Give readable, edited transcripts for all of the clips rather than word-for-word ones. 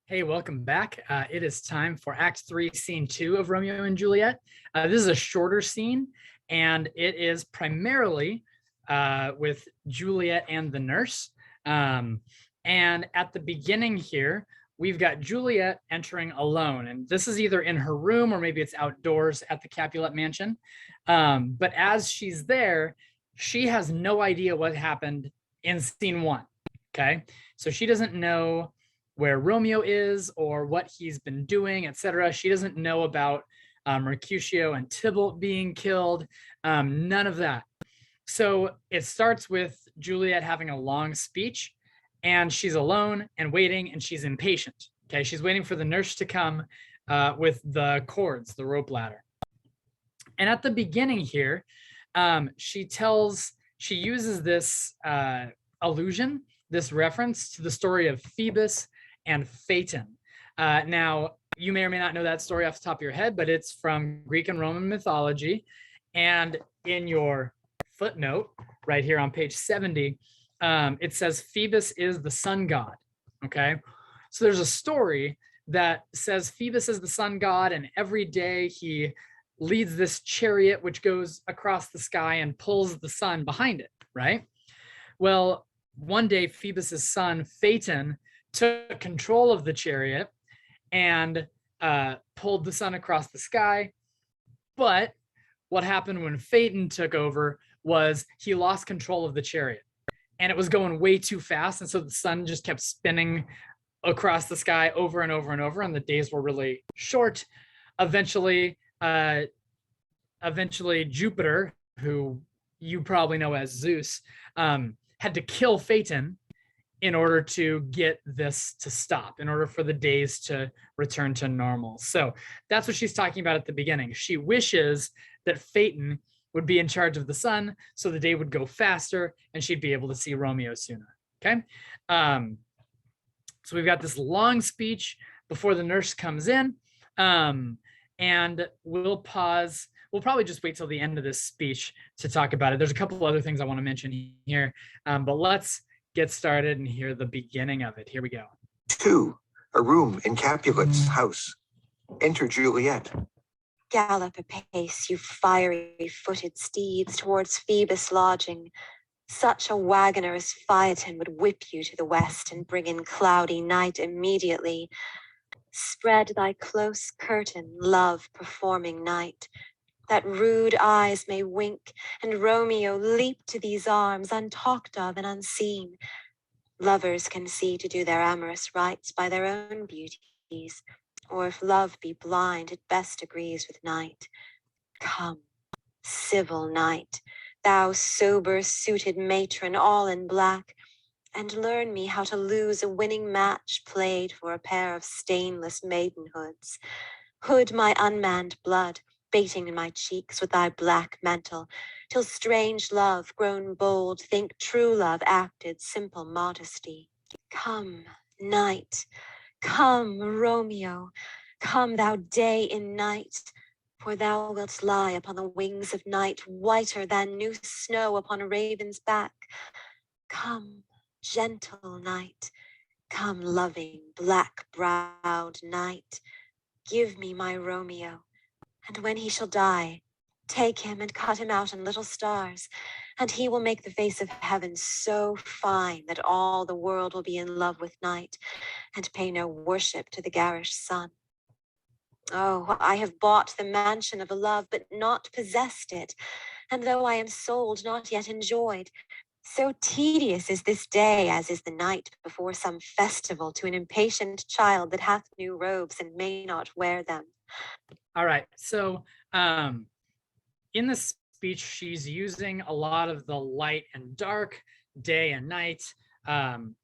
Hey, welcome back. It is time for Act 3, Scene 2 of Romeo and Juliet. This is a shorter scene, and it is primarily with Juliet and the nurse. And at the beginning here, we've got Juliet entering alone, and this is either in her room or maybe it's outdoors at the Capulet mansion. But as she's there, she has no idea what happened in scene 1. Okay, so she doesn't know where Romeo is or what he's been doing, etc. She doesn't know about Mercutio and Tybalt being killed, none of that. So it starts with Juliet having a long speech, and she's alone and waiting, and she's impatient. Okay, she's waiting for the nurse to come with the cords, the rope ladder. And at the beginning here, she uses this allusion, this reference to the story of Phoebus and Phaeton. Now, you may or may not know that story off the top of your head, but it's from Greek and Roman mythology. And in your footnote right here on page 70, it says Phoebus is the sun god. Okay, so there's a story that says Phoebus is the sun god, and every day he leads this chariot which goes across the sky and pulls the sun behind it, right? Well, one day Phoebus's son Phaeton took control of the chariot and pulled the sun across the sky. But what happened when Phaeton took over was he lost control of the chariot, and it was going way too fast. And so the sun just kept spinning across the sky over and over and over, and the days were really short. Eventually, Jupiter, who you probably know as Zeus, had to kill Phaeton in order to get this to stop, in order for the days to return to normal. So that's what she's talking about at the beginning. She wishes that Phaeton would be in charge of the sun so the day would go faster and she'd be able to see Romeo sooner. Okay. So we've got this long speech before the nurse comes in, and we'll pause. We'll probably just wait till the end of this speech to talk about it. There's a couple of other things I want to mention here, but let's get started and hear the beginning of it. Here we go. 2. A room in Capulet's house. Enter Juliet. Gallop apace, you fiery-footed steeds, towards Phoebus' lodging. Such a wagoner as Phaeton would whip you to the west and bring in cloudy night immediately. Spread thy close curtain, love performing night, that rude eyes may wink, and Romeo leap to these arms, untalked of and unseen. Lovers can see to do their amorous rites by their own beauties, or if love be blind, it best agrees with night. Come, civil night, thou sober-suited matron, all in black, and learn me how to lose a winning match played for a pair of stainless maidenhoods. Hood my unmanned blood, baiting in my cheeks with thy black mantle, till strange love, grown bold, think true love acted simple modesty. Come, night, come, Romeo, come thou day in night, for thou wilt lie upon the wings of night, whiter than new snow upon a raven's back. Come, gentle night, come, loving, black-browed night, give me my Romeo. And when he shall die, take him and cut him out in little stars, and he will make the face of heaven so fine that all the world will be in love with night, and pay no worship to the garish sun. Oh, I have bought the mansion of a love, but not possessed it, and though I am sold, not yet enjoyed. So tedious is this day as is the night before some festival to an impatient child that hath new robes and may not wear them. All right, so in this speech, she's using a lot of the light and dark, day and night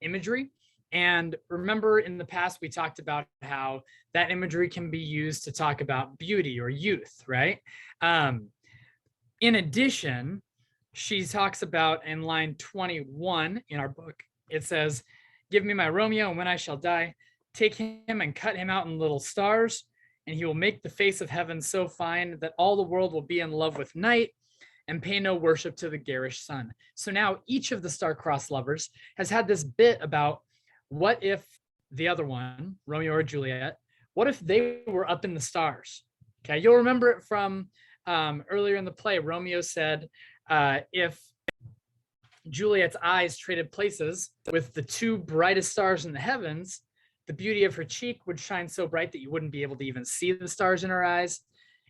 imagery. And remember, in the past, we talked about how that imagery can be used to talk about beauty or youth, right? In addition, she talks about in line 21 in our book, it says, give me my Romeo, and when I shall die, take him and cut him out in little stars, and he will make the face of heaven so fine that all the world will be in love with night and pay no worship to the garish sun. So now each of the star-crossed lovers has had this bit about what if the other one, Romeo or Juliet, what if they were up in the stars? Okay, you'll remember it from earlier in the play. Romeo said, if Juliet's eyes traded places with the two brightest stars in the heavens, the beauty of her cheek would shine so bright that you wouldn't be able to even see the stars in her eyes.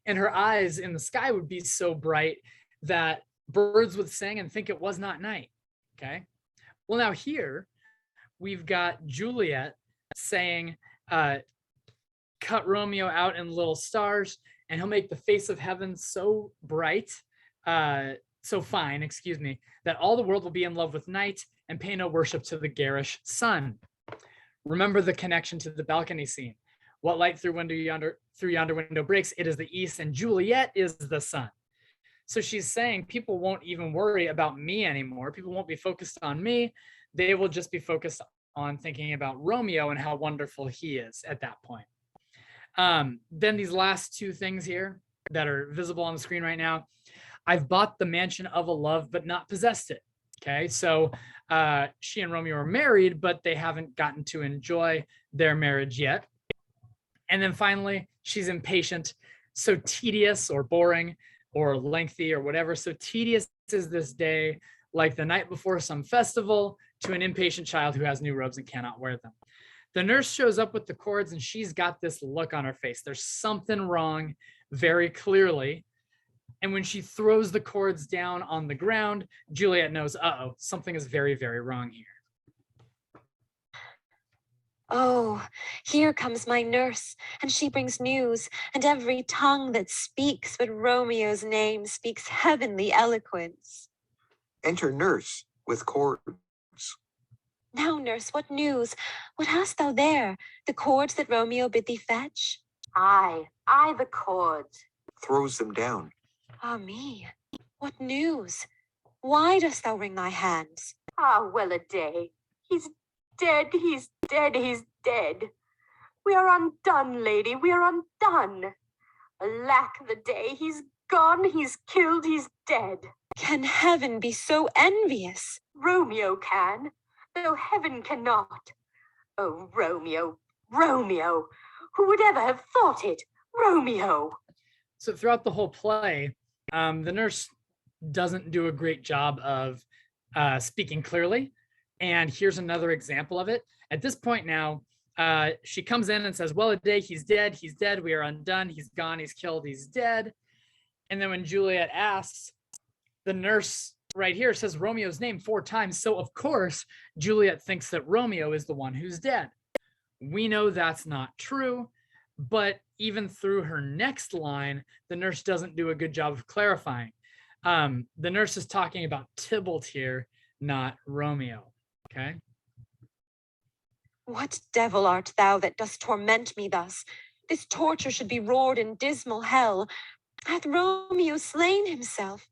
And her eyes in the sky would be so bright that birds would sing and think it was not night. Okay. Well, now here we've got Juliet saying, cut Romeo out in little stars, and he'll make the face of heaven so bright, so fine, excuse me, that all the world will be in love with night and pay no worship to the garish sun. Remember the connection to the balcony scene. What light through yonder window breaks? It is the east, and Juliet is the sun. So she's saying people won't even worry about me anymore. People won't be focused on me. They will just be focused on thinking about Romeo and how wonderful he is at that point. Then these last two things here that are visible on the screen right now. I've bought the mansion of a love, but not possessed it. Okay, so she and Romeo are married, but they haven't gotten to enjoy their marriage yet. And then finally, she's impatient. So tedious or boring or lengthy or whatever. So tedious is this day, like the night before some festival, to an impatient child who has new robes and cannot wear them. The nurse shows up with the cords and she's got this look on her face. There's something wrong very clearly. And when she throws the cords down on the ground, Juliet knows, uh-oh, something is very, very wrong here. Oh, here comes my nurse, and she brings news, and every tongue that speaks but Romeo's name speaks heavenly eloquence. Enter nurse with cords. Now, nurse, what news? What hast thou there? The cords that Romeo bid thee fetch? I the cords. Throws them down. Ah me, what news? Why dost thou wring thy hands? Ah, well a day. He's dead, he's dead, he's dead. We are undone, lady, we are undone. Alack the day, he's gone, he's killed, he's dead. Can heaven be so envious? Romeo can, though heaven cannot. Oh, Romeo, Romeo, who would ever have thought it? Romeo. So throughout the whole play, the nurse doesn't do a great job of speaking clearly. And here's another example of it. At this point now, she comes in and says, well, a day, he's dead, we are undone, he's gone, he's killed, he's dead. And then when Juliet asks, the nurse right here says Romeo's name 4 times. So of course, Juliet thinks that Romeo is the one who's dead. We know that's not true, but even through her next line, the nurse doesn't do a good job of clarifying. The nurse is talking about Tybalt here, not Romeo. Okay. What devil art thou that dost torment me thus? This torture should be roared in dismal hell. Hath Romeo slain himself?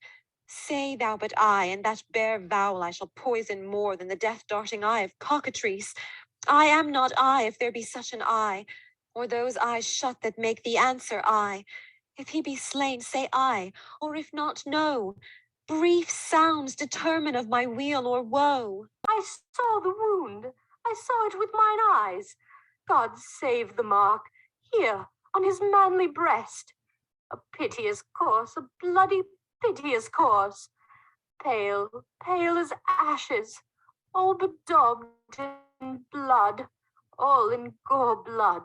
Say thou but I, and that bare vowel I shall poison more than the death-darting eye of cockatrice. I am not I, if there be such an eye, or those eyes shut that make the answer I. If he be slain, say I, or if not, no. Brief sounds determine of my weal or woe. I saw the wound, I saw it with mine eyes. God save the mark, here, on his manly breast. A piteous course, a bloody piteous course. Pale, pale as ashes, all bedaubed in blood, all in gore blood.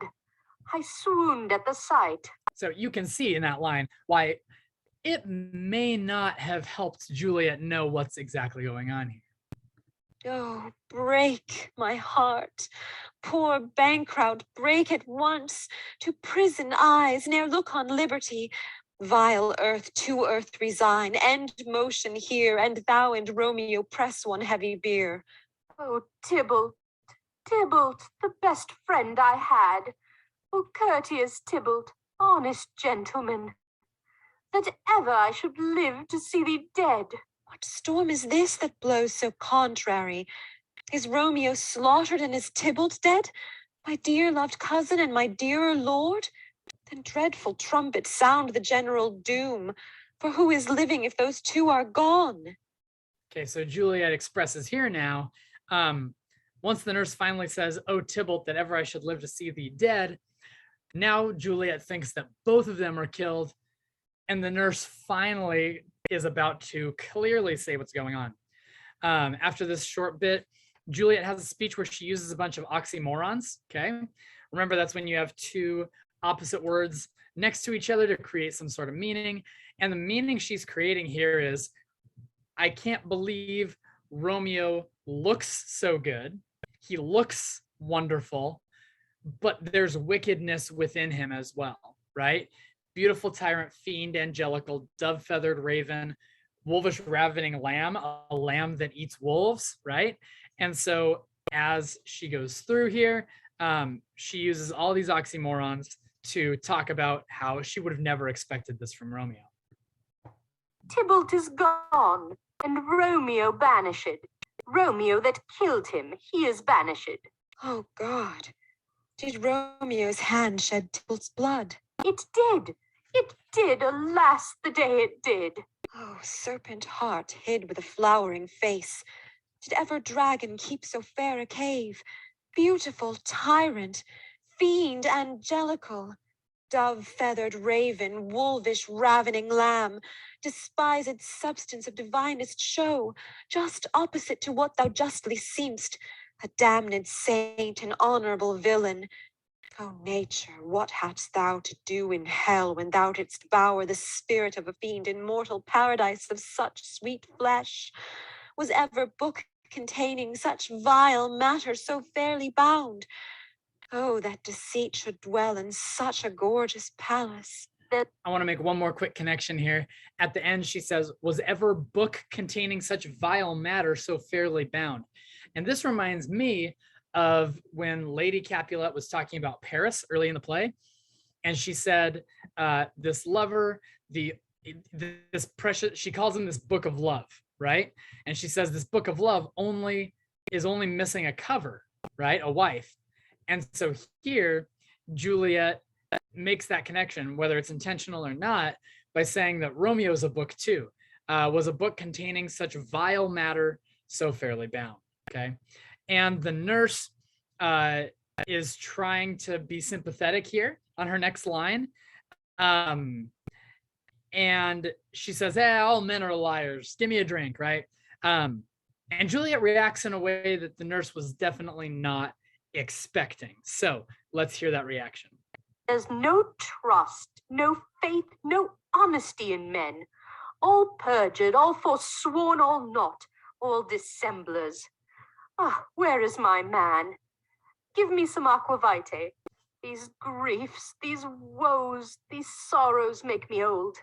I swooned at the sight. So you can see in that line why it may not have helped Juliet know what's exactly going on here. Oh, break my heart. Poor bankrout, break at once. To prison eyes, ne'er look on liberty. Vile earth to earth resign, end motion here, and thou and Romeo press one heavy bier. Oh, Tybalt, Tybalt, the best friend I had. Oh, courteous Tybalt, honest gentleman, that ever I should live to see thee dead. What storm is this that blows so contrary? Is Romeo slaughtered and is Tybalt dead? My dear loved cousin and my dearer lord? Then dreadful trumpets sound the general doom. For who is living if those two are gone? Okay, so Juliet expresses here now, Once the nurse finally says, "Oh, Tybalt, that ever I should live to see thee dead," now Juliet thinks that both of them are killed, and the nurse finally is about to clearly say what's going on. After this short bit, Juliet has a speech where she uses a bunch of oxymorons, okay? Remember, that's when you have two opposite words next to each other to create some sort of meaning. And the meaning she's creating here is, I can't believe Romeo looks so good. He looks wonderful, but there's wickedness within him as well, right? Beautiful tyrant, fiend, angelical, dove-feathered raven, wolvish ravening lamb, a lamb that eats wolves, right? And so as she goes through here, she uses all these oxymorons to talk about how she would have never expected this from Romeo. Tybalt is gone, and Romeo banished. Romeo that killed him, he is banished. Oh God, did Romeo's hand shed Tybalt's blood? It did, alas, the day it did. Oh, serpent heart hid with a flowering face, did ever dragon keep so fair a cave? Beautiful tyrant, fiend angelical, dove-feathered raven, wolvish ravening lamb, despised substance of divinest show, just opposite to what thou justly seemst, a damned saint, an honorable villain. O nature, what hadst thou to do in hell when thou didst bower the spirit of a fiend in mortal paradise of such sweet flesh? Was ever book containing such vile matter so fairly bound? Oh, that deceit should dwell in such a gorgeous palace. I want to make one more quick connection here. At the end, she says, was ever book containing such vile matter so fairly bound? And this reminds me of when Lady Capulet was talking about Paris early in the play. And she said, this lover, this precious, she calls him this book of love, right? And she says this book of love is only missing a cover, right? A wife. And so here, Juliet makes that connection, whether it's intentional or not, by saying that Romeo is a book too, was a book containing such vile matter so fairly bound, okay? And the nurse is trying to be sympathetic here on her next line. And she says, all men are liars. Give me a drink, right? And Juliet reacts in a way that the nurse was definitely not expecting. So let's hear that reaction. There's no trust, no faith, no honesty in men. All perjured, all forsworn, all not, all dissemblers. Ah, where is my man? Give me some aquavitae. These griefs, these woes, these sorrows make me old.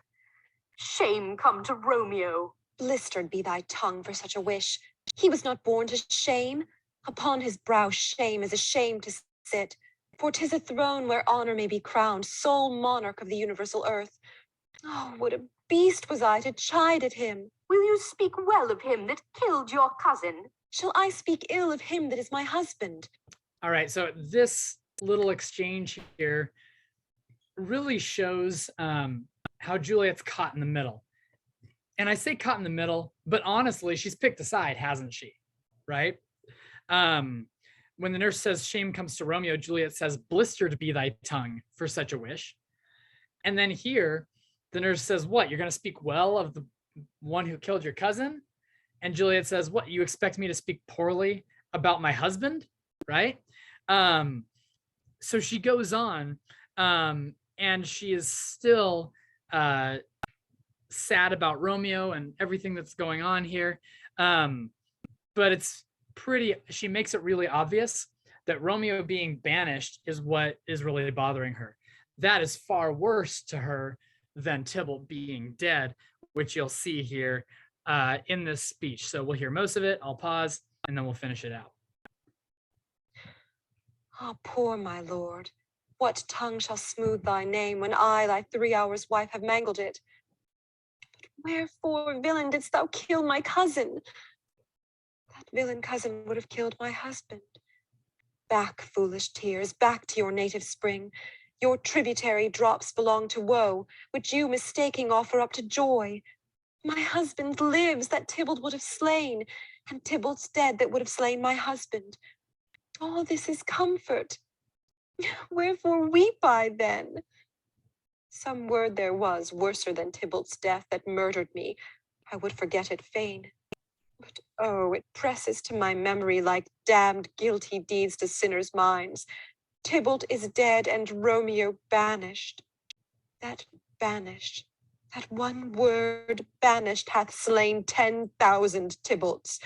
Shame come to Romeo. Blistered be thy tongue for such a wish. He was not born to shame. Upon his brow shame is a shame to sit. For 'tis a throne where honor may be crowned, sole monarch of the universal earth. Oh, what a beast was I to chide at him! Will you speak well of him that killed your cousin? Shall I speak ill of him that is my husband? All right, so this little exchange here really shows how Juliet's caught in the middle. And I say caught in the middle, but honestly, she's picked a side, hasn't she? Right? When the nurse says shame comes to Romeo, Juliet says, blistered be thy tongue for such a wish. And then here, the nurse says, what? You're going to speak well of the one who killed your cousin? And Juliet says, what? You expect me to speak poorly about my husband? Right? So she goes on, and she is still sad about Romeo and everything that's going on here. But she makes it really obvious that Romeo being banished is what is really bothering her. That is far worse to her than Tybalt being dead, which you'll see here in this speech. So we'll hear most of it. I'll pause and then we'll finish it out. Ah, poor my lord, what tongue shall smooth thy name when I, thy 3 hours wife, have mangled it? But wherefore, villain, didst thou kill my cousin? That villain cousin would have killed my husband. Back, foolish tears, back to your native spring. Your tributary drops belong to woe, which you mistaking offer up to joy. My husband lives that Tybalt would have slain, and Tybalt's dead that would have slain my husband. All this is comfort. Wherefore weep I then? Some word there was worser than Tybalt's death that murdered me. I would forget it fain. But oh, it presses to my memory like damned guilty deeds to sinners' minds. Tybalt is dead and Romeo banished. That banished, that one word banished hath slain 10,000 Tybalts.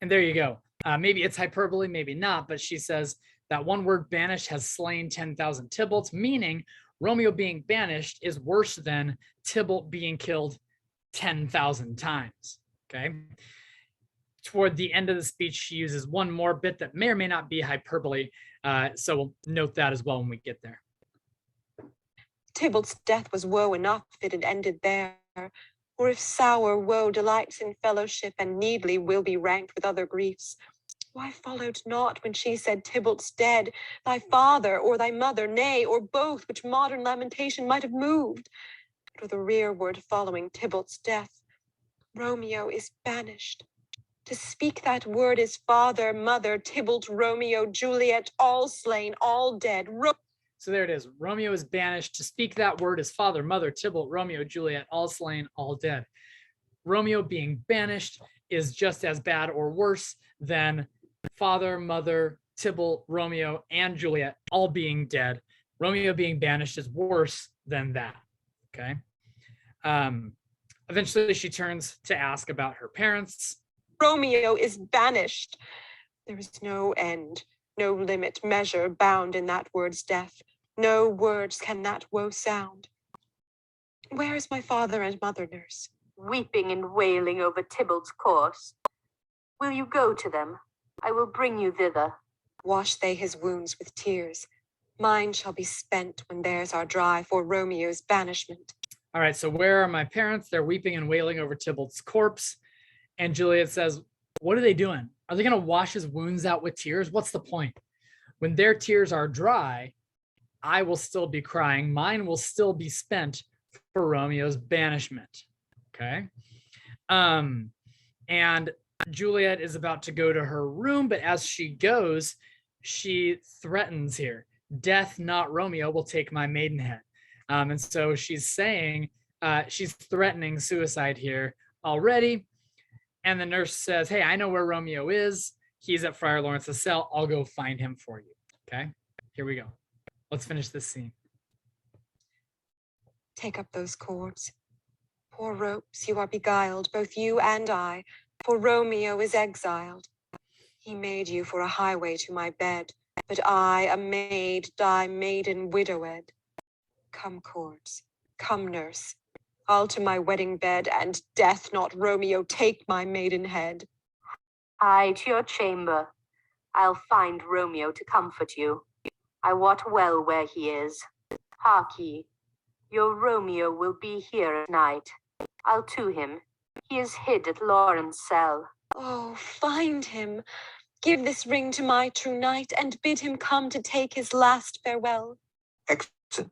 And there you go. Maybe it's hyperbole, maybe not, but she says that one word banished has slain 10,000 Tybalts, meaning Romeo being banished is worse than Tybalt being killed 10,000 times. Okay. Toward the end of the speech, she uses one more bit that may or may not be hyperbole. So we'll note that as well when we get there. Tybalt's death was woe enough if it had ended there. Or if sour woe delights in fellowship and needly will be ranked with other griefs, why followed not when she said Tybalt's dead, thy father or thy mother, nay, or both, which modern lamentation might have moved? But with a rearward following Tybalt's death, Romeo is banished. To speak that word is father, mother, Tybalt, Romeo, Juliet, all slain, all dead. So there it is. Romeo is banished. To speak that word is father, mother, Tybalt, Romeo, Juliet, all slain, all dead. Romeo being banished is just as bad or worse than father, mother, Tybalt, Romeo, and Juliet all being dead. Romeo being banished is worse than that. Okay. Eventually she turns to ask about her parents. Romeo is banished. There is no end, no limit, measure bound in that word's death. No words can that woe sound. Where is my father and mother, nurse? Weeping and wailing over Tybalt's corse. Will you go to them? I will bring you thither. Wash they his wounds with tears. Mine shall be spent when theirs are dry for Romeo's banishment. All right, so where are my parents? They're weeping and wailing over Tybalt's corpse. And Juliet says, what are they doing? Are they going to wash his wounds out with tears? What's the point? When their tears are dry, I will still be crying. Mine will still be spent for Romeo's banishment. Okay. And Juliet is about to go to her room, but as she goes, she threatens here. Death, not Romeo, will take my maidenhead. And so she's saying, she's threatening suicide here already. And the nurse says, hey, I know where Romeo is. He's at Friar Lawrence's cell. I'll go find him for you. Okay, here we go. Let's finish this scene. Take up those cords. Poor ropes, you are beguiled, both you and I, for Romeo is exiled. He made you for a highway to my bed, but I, a maid, die maiden widowed. Come, cords, come, nurse. I'll to my wedding bed, and death, not Romeo, take my maidenhead. Aye, to your chamber. I'll find Romeo to comfort you. I wot well where he is. Hark ye, your Romeo will be here at night. I'll to him. He is hid at Lawrence's cell. Oh, find him. Give this ring to my true knight, and bid him come to take his last farewell. Exit.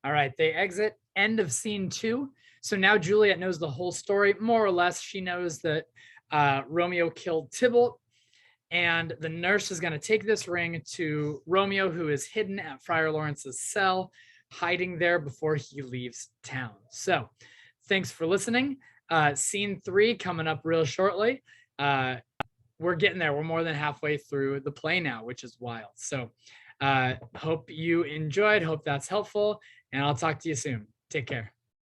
All right, they exit. End of scene 2. So now Juliet knows the whole story, more or less. She knows that Romeo killed Tybalt, and the nurse is going to take this ring to Romeo, who is hidden at Friar Lawrence's cell, hiding there before he leaves town. So thanks for listening. Scene 3 coming up real shortly. We're getting there. We're more than halfway through the play now, which is wild. So hope you enjoyed. Hope that's helpful. And I'll talk to you soon. Take care.